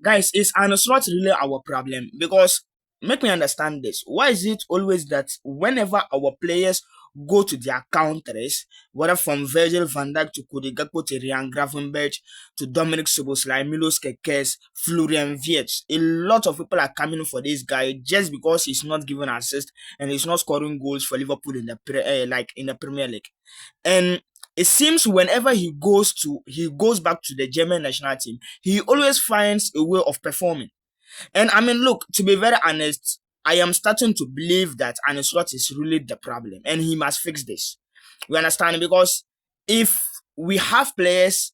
Guys, is Arne really our problem? Because make me understand this. Why is it always that whenever our players go to their countries, whether from Virgil van Dijk to Cody Gakpo to Ryan Gravenberch to Dominic Soboslai, Milos Kekes, Florian Wirtz, a lot of people are coming for this guy just because he's not giving assist and he's not scoring goals for Liverpool in the like in the Premier League. And it seems whenever he goes back to the German national team, he always finds a way of performing. And I mean, look, to be very honest, I am starting to believe that Arne Slot is really the problem, and he must fix this. You understand? Because if we have players,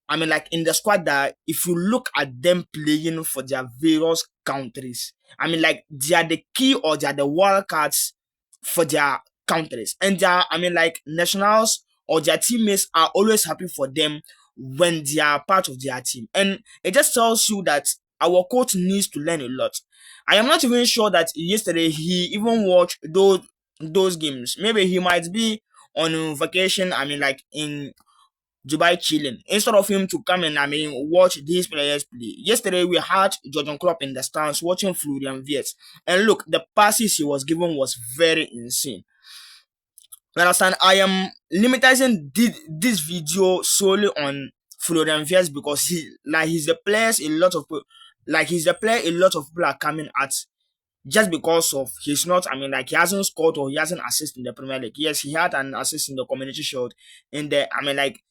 I mean, like in the squad that if you look at them playing for their various countries, I mean, like they are the key or they are the wild cards for their countries, and they are, I mean, like nationals or their teammates are always happy for them when they are part of their team, and it just tells you that our coach needs to learn a lot. I am not even sure that yesterday he even watched those games. Maybe he might be on vacation. I mean, like in Dubai chilling instead of him to come and I mean watch these players play. Yesterday we had Jordan Klopp in the stands watching Florian Wirtz, and look, the passes he was given was very insane. You understand? I am limiting this video solely on Florian Wirtz because he's the players a lot of he's the player a lot of people are coming at just because of he's not, I mean, like he hasn't scored or he hasn't assisted in the Premier League. Yes, he had an assist in the Community Shield in the, I mean, like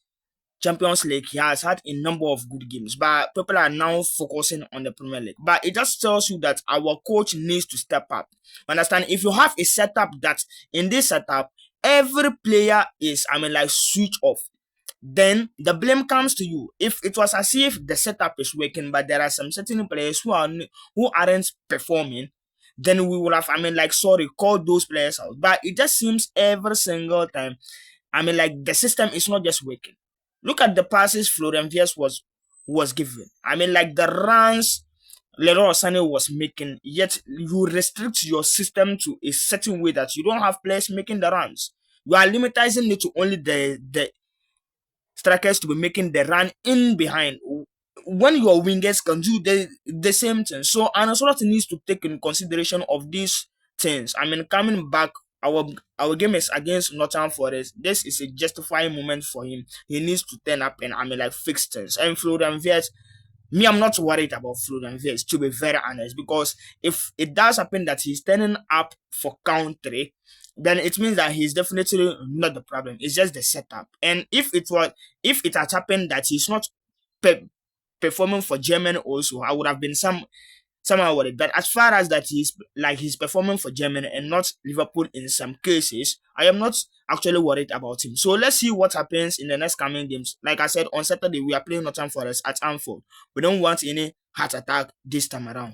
Champions League. He has had a number of good games, but people are now focusing on the Premier League. But it just tells you that our coach needs to step up. Understand? If you have a setup that in this setup, every player is, I mean, like switch off, then the blame comes to you. If it was as if the setup is working, but there are some certain players who aren't performing, then we would have, I mean, like sorry, called those players out. But it just seems every single time, I mean, like the system is not just working. Look at the passes Florian Wirtz was given. I mean, like the runs Leroy Sané was making, yet you restrict your system to a certain way that you don't have players making the runs. You are limiting it to only the strikers to be making the run in behind when your wingers can do the same thing. So Ancelotti needs to take in consideration of these things. I mean, coming back, our our game is against Nottingham Forest. This is a justifying moment for him. He needs to turn up and I mean like fix things. And Florian Wirtz, me, I'm not worried about Florian Wirtz, to be very honest, because if it does happen that he's turning up for country, then it means that he's definitely not the problem. It's just the setup. And if it had happened that he's not pe- performing for Germany also, I would have been somehow worried. But as far as that he's performing for Germany and not Liverpool in some cases, I am not actually worried about him. So let's see what happens in the next coming games. Like I said, on Saturday we are playing Nottingham Forest at Anfield. We don't want any heart attack this time around.